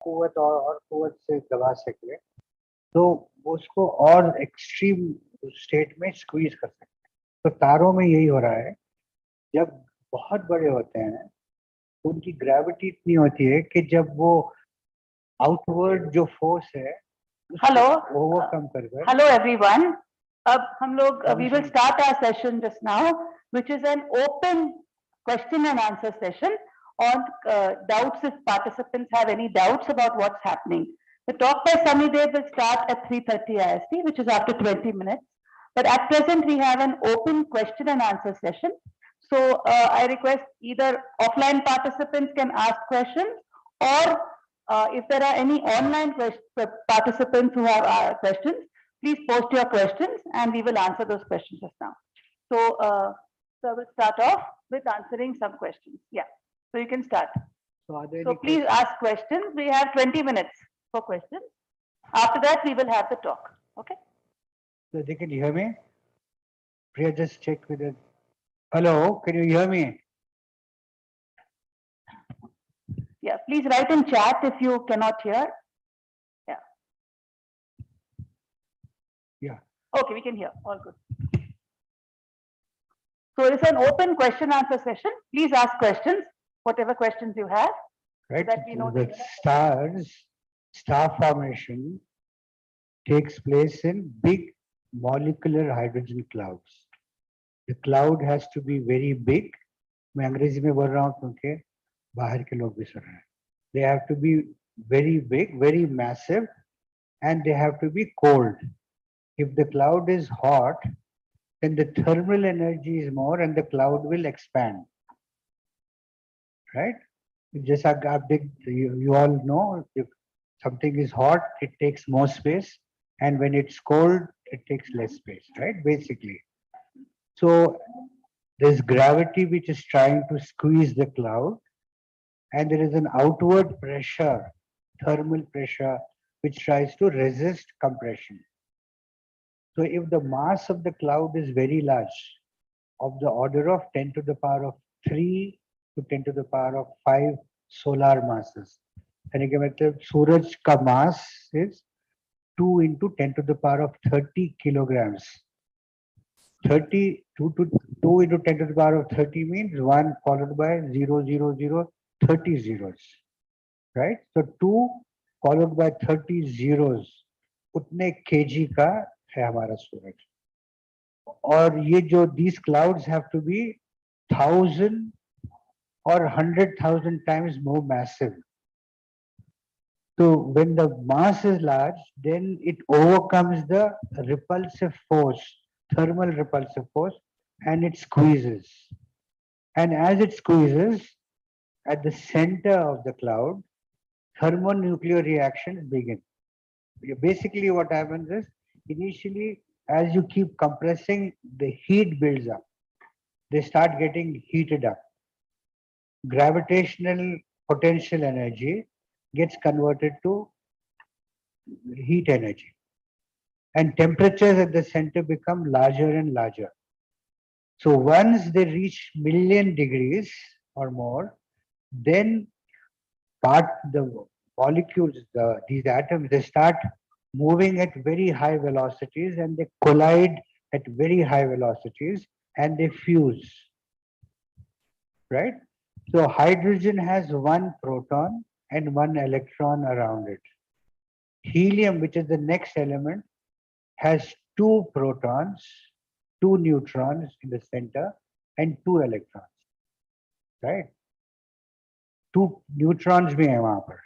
कुव्वत और कुव्वत से दबा सके तो वो उसको और एक्सट्रीम स्टेट में स्क्वीज कर सकते हैं। तो तारों में यही हो रहा है, जब बहुत बड़े होते हैं उनकी ग्रेविटी इतनी होती है कि जब वो आउटवर्ड जो फोर्स है हेलो ओवरकम कर गए। हेलो एवरीवन, अब हम लोग we will start our session just now, which is an open question and answer session on doubts if participants have any doubts about what's happening. The talk by Samidev will start at 3:30 IST, which is after 20 minutes. But at present, we have an open question and answer session. So I request either offline participants can ask questions, or if there are any online participants who have questions, please post your questions and we will answer those questions just now. So, so we'll start off with answering some questions. Yeah, so you can start. So please ask questions. We have 20 minutes for questions. After that, we will have the talk. Okay. So they can hear me? Priya, just check with it. Hello, can you hear me? Yeah, please write in chat if you cannot hear. Yeah. Yeah. Okay, we can hear. All good. So it's an open question answer session. Please ask questions, whatever questions you have. Right. So that we know the star formation takes place in big molecular hydrogen clouds. The cloud has to be very big. मैं अंग्रेजी में बोल रहा हूँ क्योंकि बाहर के लोग भी सुन रहे हैं. They have to be very big, very massive, and they have to be cold. If the cloud is hot, then the thermal energy is more and the cloud will expand. Right? Just you all know, if something is hot, it takes more space, and when it's cold, it takes less space, right? Basically. So there's gravity which is trying to squeeze the cloud, and there is an outward pressure, thermal pressure, which tries to resist compression. So if the mass of the cloud is very large, of the order of 10 to the power of 3 to 10 to the power of 5 solar masses, यानी कि मतलब सूरज का mass is 2 into 10 to the power of 30 kilograms. 2 into 10 to the power of 30 means 1 followed by 0, 0, 0, 30 zeros. Right? So 2 followed by 30 zeros. उतने kg का है हमारा सूरज. और ये जो these clouds have to be 1,000 or 100,000 times more massive. So when the mass is large, then it overcomes the repulsive force, thermal repulsive force, and it squeezes. And as it squeezes, at the center of the cloud, thermonuclear reactions begin. Basically what happens is, initially, as you keep compressing, the heat builds up. They start getting heated up. Gravitational potential energy gets converted to heat energy. And temperatures at the center become larger and larger. So once they reach 1,000,000 degrees or more, then the molecules, these atoms, they start moving at very high velocities and they collide at very high velocities and they fuse. Right? So hydrogen has 1 proton and 1 electron around it. Helium, which is the next element, has 2 protons, 2 neutrons in the center and 2 electrons. Right? 2 neutrons bhi hai wahan par.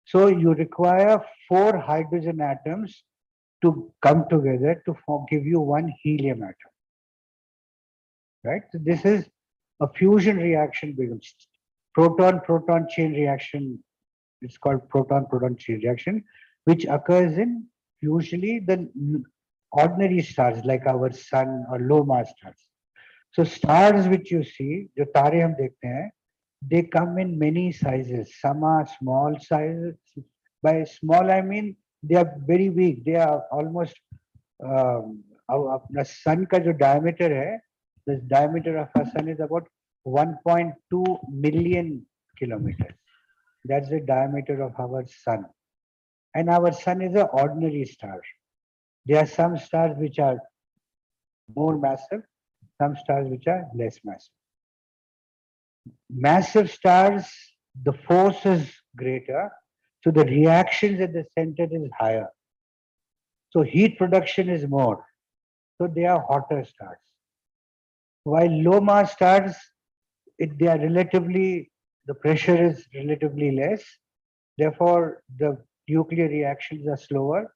So you require 4 hydrogen atoms to come together to give you 1 helium atom. Right? So this is a fusion reaction begins. Proton-proton chain reaction, it's called proton-proton chain reaction, which occurs in usually the ordinary stars like our sun or low mass stars. So stars which you see, jo tare hum dekhte hain, they come in many sizes. Some are small sizes. By small, I mean they are very big. They are almost the sun ka jo diameter hai, the diameter of our sun is about 1.2 million kilometers. That's the diameter of our sun. And our sun is an ordinary star. There are some stars which are more massive, some stars which are less massive. Massive stars, the force is greater, so the reactions at the center is higher. So heat production is more. So they are hotter stars. While low mass stars, they are relatively, the pressure is relatively less. Therefore, the nuclear reactions are slower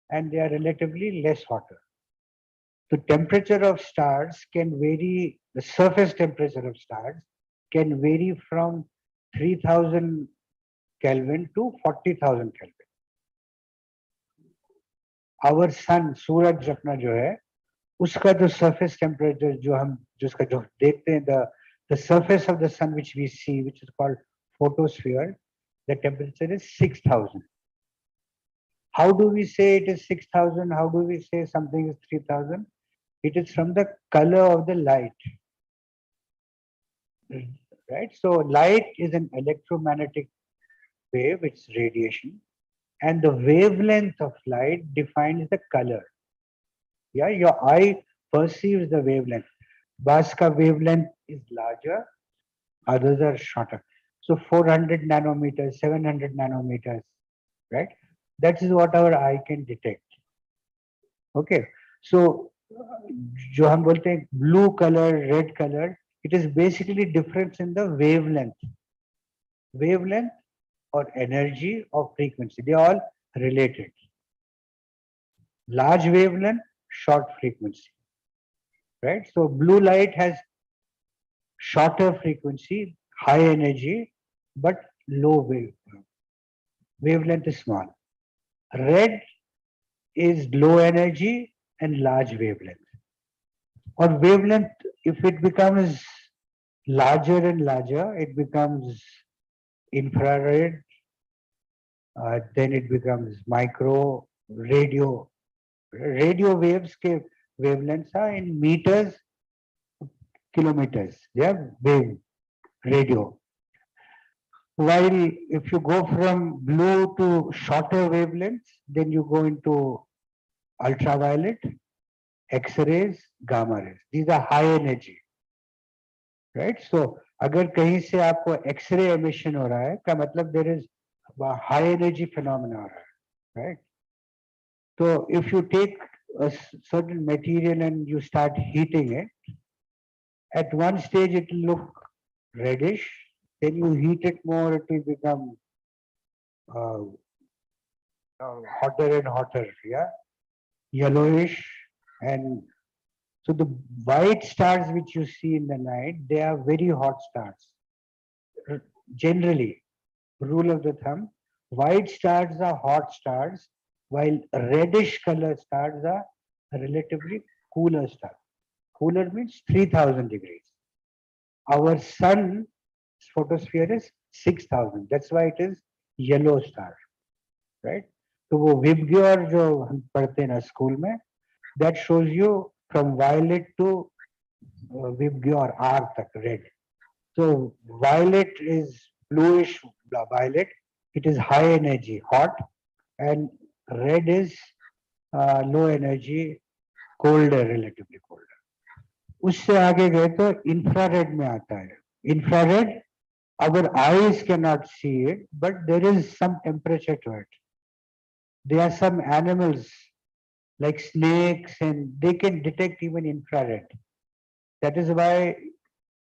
and they are relatively less hotter. The temperature of stars can vary, the surface temperature of stars can vary from 3000 Kelvin to 40,000 Kelvin. Our sun, सूरज अपना जो है, उसका जो surface temperature जो हम जिसका जो देखते हैं, the surface of the sun which we see, which is called photosphere, the temperature is 6000. How do we say it is 6000? How do we say something is 3000? It is from the color of the light. Right? So light is an electromagnetic wave, it's radiation, and the wavelength of light defines the color. Yeah, your eye perceives the wavelength. Bus ka wavelength is larger, others are shorter. So 400 nanometers, 700 nanometers, right? That is what our eye can detect. Okay, so जो हम बोलते हैं blue color, red color, it is basically difference in the wavelength or energy or frequency. They are all related. Large wavelength, short frequency, right? So blue light has shorter frequency, high energy, but low wavelength is small. Red is low energy and large wavelength. Or wavelength, if it becomes larger and larger, it becomes infrared, then it becomes micro, radio. Radio waves ke wavelengths are in meters, kilometers. They are wave, radio. While if you go from blue to shorter wavelengths, then you go into ultraviolet, X-rays, gamma rays. These are high energy, right? So अगर कहीं से आपको X-ray emission हो रहा है, का मतलब there is high energy phenomena हो रहा है, right? So if you take a certain material and you start heating it, at one stage it will look reddish, then you heat it more, it will become hotter and hotter, yeah, yellowish. And so the white stars which you see in the night, they are very hot stars. Generally, rule of the thumb, white stars are hot stars, while reddish color stars are relatively cooler stars. Cooler means 3000 degrees. Our sun photosphere is 6000. That's why it is yellow star, right? तो वो VIBGYOR जो हम पढ़ते हैं ना school में, that shows you from violet to VIBGYOR R तक red. So violet is bluish violet. It is high energy, hot, and red is low energy, colder, relatively colder. उससे आगे गए तो infrared में आता है. Infrared, our eyes cannot see it, but there is some temperature to it. There are some animals like snakes, and they can detect even infrared. That is why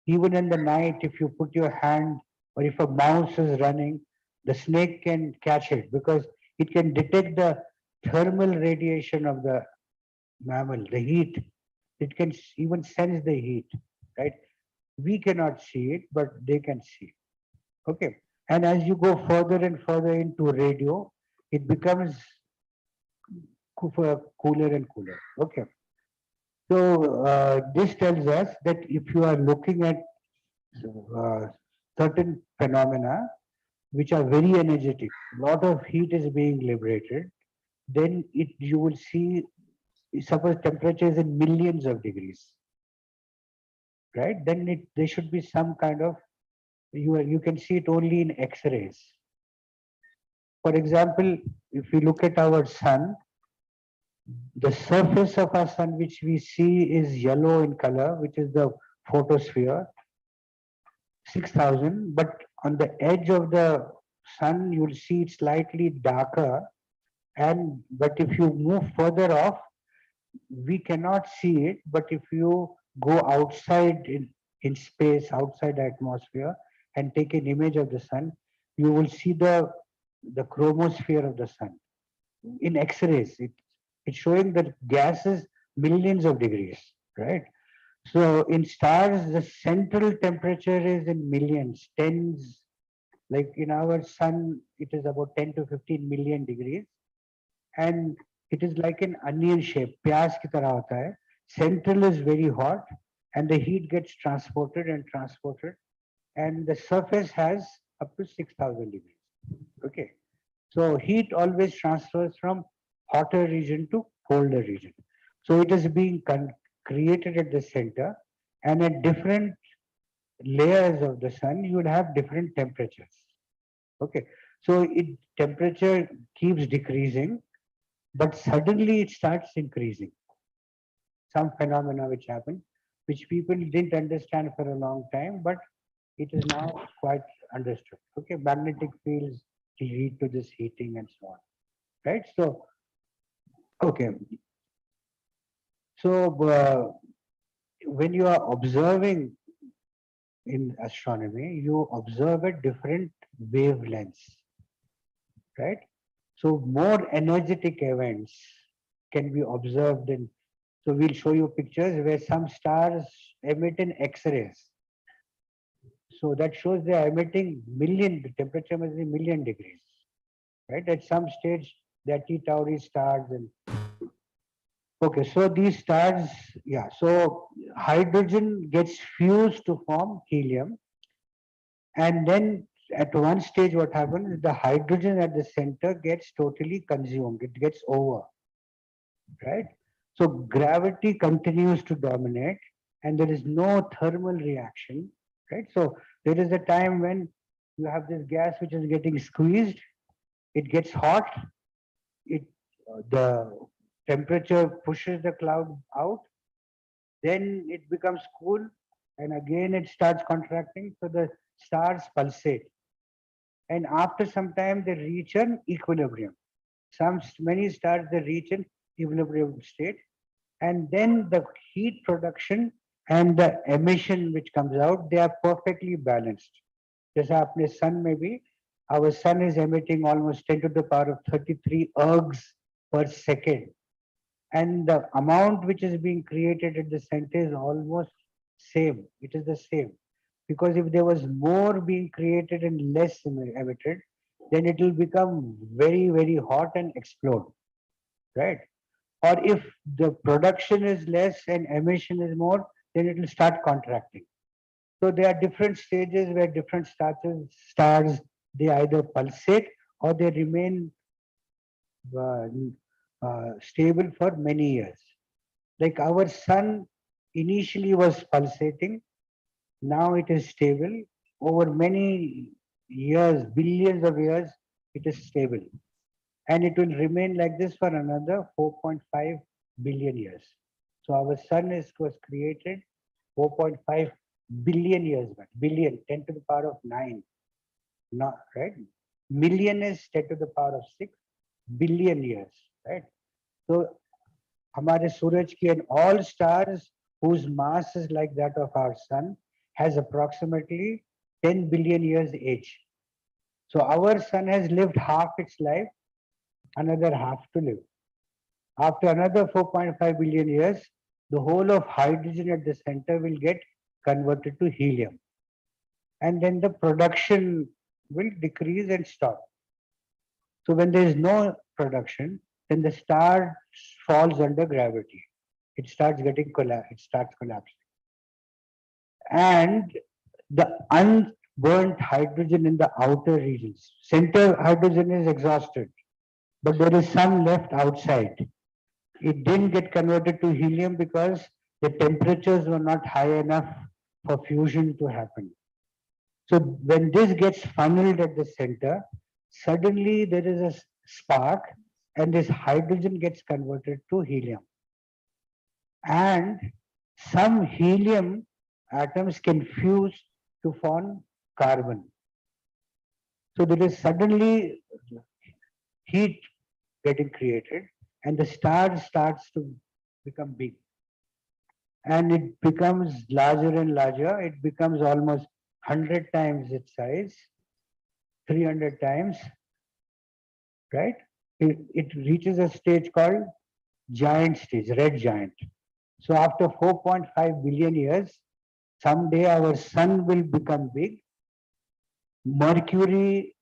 even in the night, if you put your hand, or if a mouse is running, the snake can catch it because it can detect the thermal radiation of the mammal, the heat. It can even sense the heat, right? We cannot see it, but they can see. Okay. And as you go further and further into radio, it becomes cooler and cooler. Okay. So this tells us that if you are looking at certain phenomena which are very energetic, a lot of heat is being liberated, then you will see, suppose temperature is in millions of degrees, right? Then there should be some kind of, you can see it only in X-rays. For example, if we look at our sun, the surface of our sun which we see is yellow in color, which is the photosphere, 6,000, but on the edge of the sun, you'll see it slightly darker. And but if you move further off, we cannot see it. But if you go outside in space, outside the atmosphere, and take an image of the sun, you will see the chromosphere of the sun in X-rays. It's showing that gas is millions of degrees, right? So in stars, the central temperature is in millions, tens. Like in our sun, it is about 10 to 15 million degrees, and it is like an onion shape. प्याज की तरह होता है. Central is very hot, and the heat gets transported and transported, and the surface has up to 6,000 degrees. Okay, so heat always transfers from hotter region to colder region. So it is being created at the center, and at different layers of the sun, you would have different temperatures. Okay, so temperature keeps decreasing, but suddenly it starts increasing. Some phenomena which happen, which people didn't understand for a long time, but it is now quite understood. Okay, magnetic fields lead to this heating and so on. Right? So, okay. So, when you are observing in astronomy, you observe at different wavelengths, right? So more energetic events can be observed in. So we'll show you pictures where some stars emit in X-rays. So that shows they are emitting the temperature must be million degrees, right? At some stage, they are T Tauri stars and. Okay, so these stars, yeah, so hydrogen gets fused to form helium, and then at one stage what happens is the hydrogen at the center gets totally consumed, it gets over, right? So gravity continues to dominate and there is no thermal reaction, right? So there is a time when you have this gas which is getting squeezed, it gets hot, the temperature pushes the cloud out, then it becomes cool, and again it starts contracting, so the stars pulsate. And after some time, they reach an equilibrium. Many stars, they reach an equilibrium state, and then the heat production and the emission which comes out, they are perfectly balanced. जैसा अपने sun में भी, our sun is emitting almost 10 to the power of 33 ergs per second. And the amount which is being created at the center is almost same. It is the same. Because if there was more being created and less emitted, then it will become very, very hot and explode, right? Or if the production is less and emission is more, then it will start contracting. So there are different stages where different stars, they either pulsate or they remain stable for many years. Like our sun initially was pulsating, now it is stable. Over many years, billions of years, it is stable. And it will remain like this for another 4.5 billion years. So our sun was created 4.5 billion years back. Billion, 10 to the power of 9. Not, right? Million is 10 to the power of 6 billion years, right? So हमारे सूरज की and all stars whose mass is like that of our sun has approximately 10 billion years age. So our sun has lived half its life, another half to live. After another 4.5 billion years, the whole of hydrogen at the center will get converted to helium. And then the production will decrease and stop. So when there is no production, then the star falls under gravity. It starts getting it starts collapsing. And the unburnt hydrogen in the outer regions, center hydrogen is exhausted, but there is some left outside. It didn't get converted to helium because the temperatures were not high enough for fusion to happen. So when this gets funneled at the center, suddenly there is a spark and this hydrogen gets converted to helium. And some helium atoms can fuse to form carbon. So there is suddenly heat getting created and the star starts to become big. And it becomes larger and larger. It becomes almost 100 times its size, 300 times, right? It reaches a stage called giant stage, red giant. So after 4.5 billion years, someday our sun will become big. Mercury,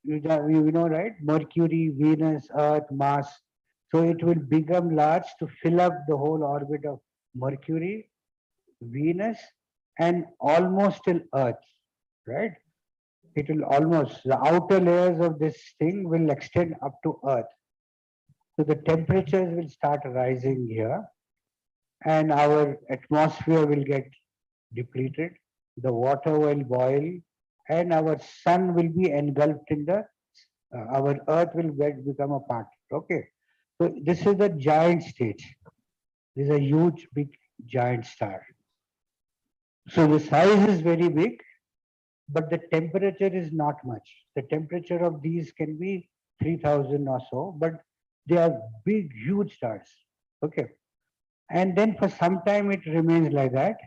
you know, right? Mercury, Venus, Earth, Mars. So it will become large to fill up the whole orbit of Mercury, Venus, and almost till Earth, right? It will almost, the outer layers of this thing will extend up to Earth. So the temperatures will start rising here and our atmosphere will get depleted, the water will boil, and our sun will be engulfed in the, our earth will become a part. Okay. So this is the giant stage. This is a huge, big, giant star. So the size is very big, but the temperature is not much. The temperature of these can be 3000 or so, but they are big, huge stars. Okay. And then for some time it remains like that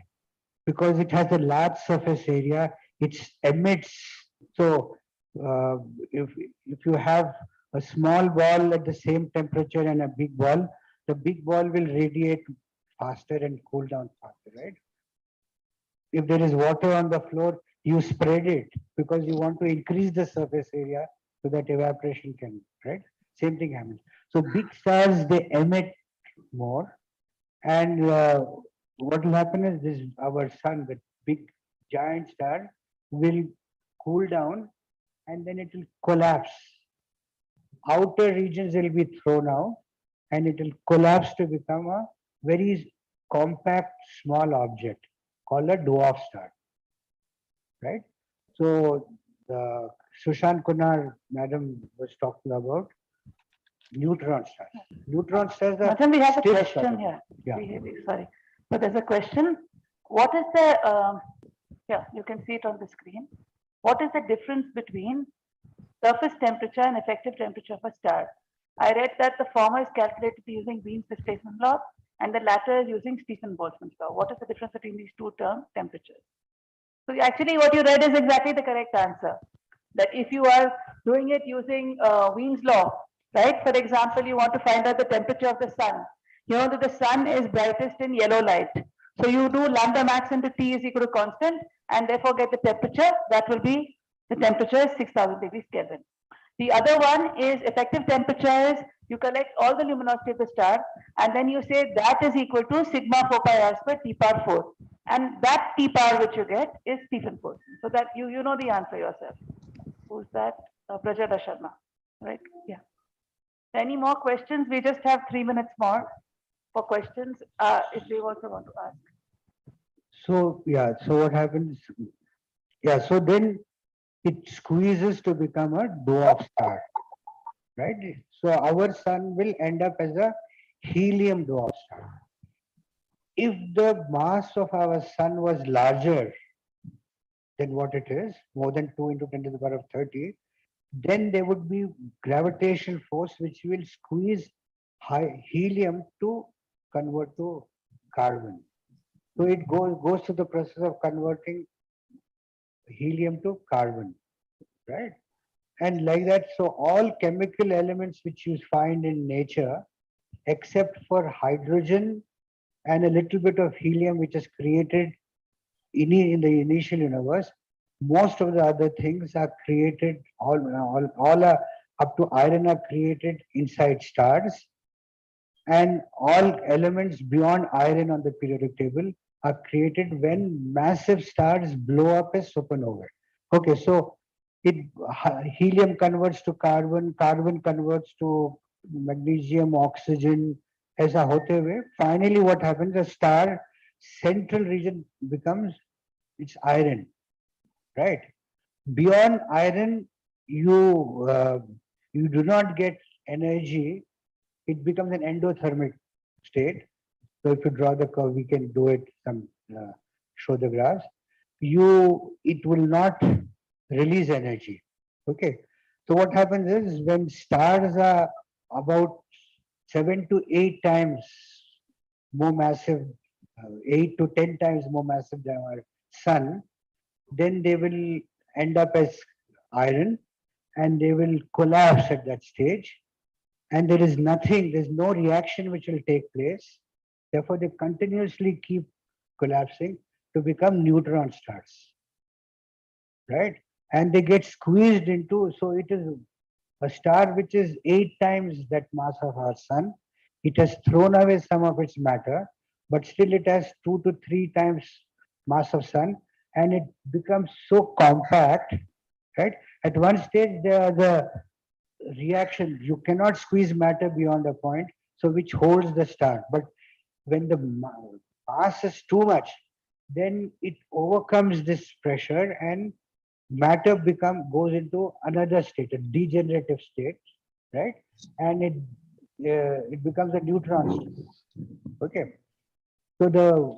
because it has a large surface area. It emits. So if you have a small ball at the same temperature and a big ball, the big ball will radiate faster and cool down faster, right? If there is water on the floor, you spread it because you want to increase the surface area so that evaporation can, right? Same thing happens. So big stars, they emit more. And what will happen is this, our sun, the big giant star, will cool down and then it will collapse. Outer regions will be thrown out and it will collapse to become a very compact small object called a dwarf star, right? So the Sushant Kunar madam was talking about neutron stars. Neutron stars are Madam, we have a still question subatomic. here. Yeah. Sorry, but there's a question. What is the, yeah, you can see it on the screen. What is the difference between surface temperature and effective temperature of a star? I read that the former is calculated using Wien's displacement law and the latter is using Stephen-Boltzmann's law. What is the difference between these two terms, temperatures? So actually what you read is exactly the correct answer. That if you are doing it using Wien's law, right? For example, you want to find out the temperature of the sun. You know that the sun is brightest in yellow light. So you do lambda max into T is equal to constant and therefore get the temperature. That will be, the temperature is 6000 degrees Kelvin. The other one is effective temperature is you collect all the luminosity of the star and then you say that is equal to sigma 4 pi r squared T power 4. And that T power which you get is Stephen-Boltzmann. So that you know the answer yourself. Who's that? Prajada Sharma, right? Yeah. Any more questions? We just have 3 minutes more for questions if they also want to ask. So yeah, so what happens? Yeah, so then it squeezes to become a dwarf star, right? So our sun will end up as a helium dwarf star. If the mass of our sun was larger than what it is, more than 2 into 10 to the power of 30, then there would be gravitational force which will squeeze helium to convert to carbon. So it goes through the process of converting helium to carbon, right? And like that, so all chemical elements which you find in nature, except for hydrogen and a little bit of helium which is created in the initial universe, most of the other things are created, all are up to iron are created inside stars, and all elements beyond iron on the periodic table are created when massive stars blow up as supernovae. Okay, so it helium converts to carbon, carbon converts to magnesium, oxygen, aisa hote hue. Finally, what happens? The star central region becomes it's iron, right? Beyond iron, you do not get energy. It becomes an endothermic state. So if you draw the curve, we can do it. Show the graphs. It will not release energy. Okay. So what happens is when stars are about 7 to 8 times more massive, 8 to 10 times more massive than our sun, then they will end up as iron and they will collapse at that stage. And there is nothing, there's no reaction which will take place. Therefore, they continuously keep collapsing to become neutron stars, right? And they get squeezed into, so it is a star which is 8 times that mass of our sun. It has thrown away some of its matter, but still it has 2 to 3 times mass of sun, and it becomes so compact, right? At one stage, the reaction, you cannot squeeze matter beyond a point, so which holds the star. But when the mass is too much, then it overcomes this pressure and matter goes into another state, a degenerative state, right? And it becomes a neutron star. Okay. So the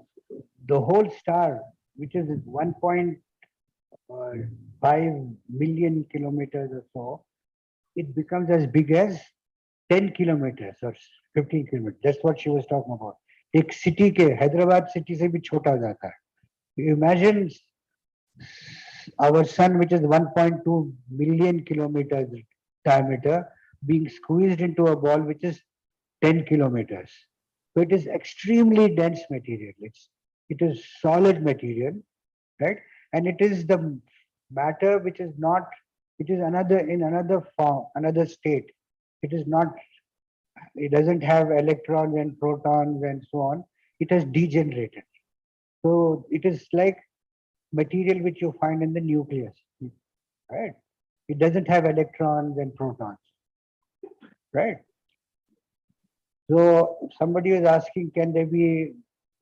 whole star, which is 1.5 million kilometers or so, it becomes as big as 10 kilometers or 15 kilometers. That's what she was talking about. एक city के Hyderabad city से भी छोटा हो जाता है. You imagine our sun, which is 1.2 million kilometers diameter, being squeezed into a ball which is 10 kilometers. So it is extremely dense material. It is solid material, right? And it is the matter which is not, it is in another form, another state. It is not, it doesn't have electrons and protons and so on. It has degenerated. So it is like material which you find in the nucleus, right? It doesn't have electrons and protons, right? So somebody was asking, can there be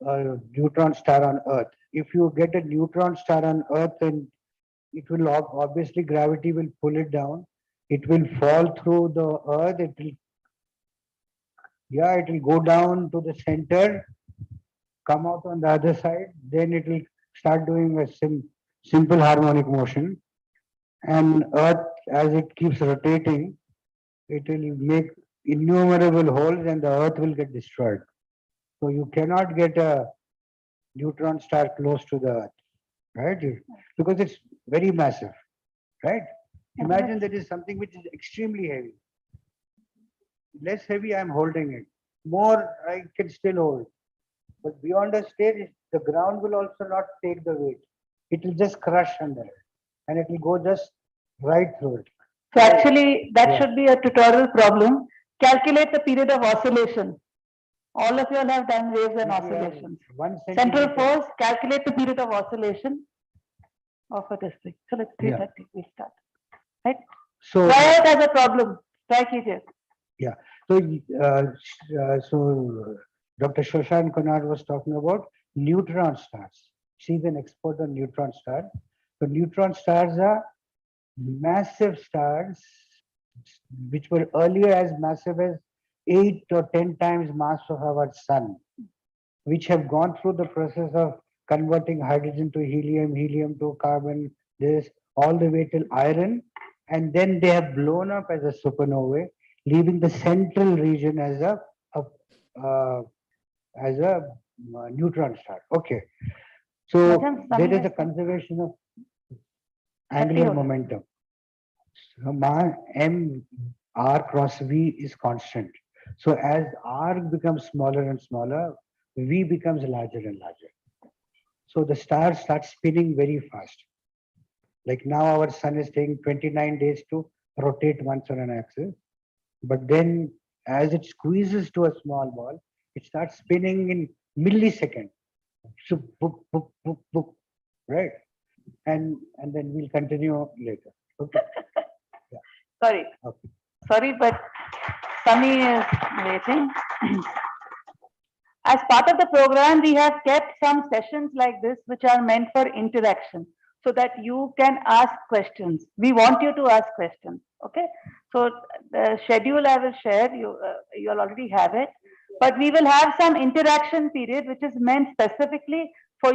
a neutron star on Earth? If you get a neutron star on Earth, then it will obviously gravity will pull it down. It will fall through the Earth. It will go down to the center, come out on the other side. Then it will start doing a simple harmonic motion. And Earth, as it keeps rotating, it will make innumerable holes and the Earth will get destroyed. So you cannot get a neutron star close to the Earth, right? Because it's very massive, right? Imagine that is something which is extremely heavy. Less heavy, I'm holding it. More, I can still hold. But beyond a stage, the ground will also not take the weight. It will just crush under it. And it will go just right through it. So actually, that should be a tutorial problem. Calculate the period of oscillation. All of you all have done waves and oscillations. Central force, calculate the period of oscillation of a district. So let's 3:30, we'll start. Right? So try it as a problem. Try it. Yeah. So Dr. Shoshan Konad was talking about neutron stars. She's an expert on neutron stars. So neutron stars are massive stars which were earlier as massive as 8 or 10 times mass of our sun, which have gone through the process of converting hydrogen to helium, helium to carbon, this all the way till iron, and then they have blown up as a supernovae, leaving the central region as a neutron star. Okay, so there is a conservation of angular momentum. So m r cross v is constant. So as r becomes smaller and smaller, v becomes larger and larger. So the star starts spinning very fast. Like now our sun is taking 29 days to rotate once on an axis. But then as it squeezes to a small ball, it starts spinning in milliseconds. So boop, boop, boop, boop, right? And then we'll continue later. Okay. Yeah. Sorry. Okay. Sorry, but Sami is waiting. As part of the program, we have kept some sessions like this which are meant for interaction. so that you can ask questions. We want you to ask questions. Okay. So the schedule I will share, you'll already have it, but we will have some interaction period, which is meant specifically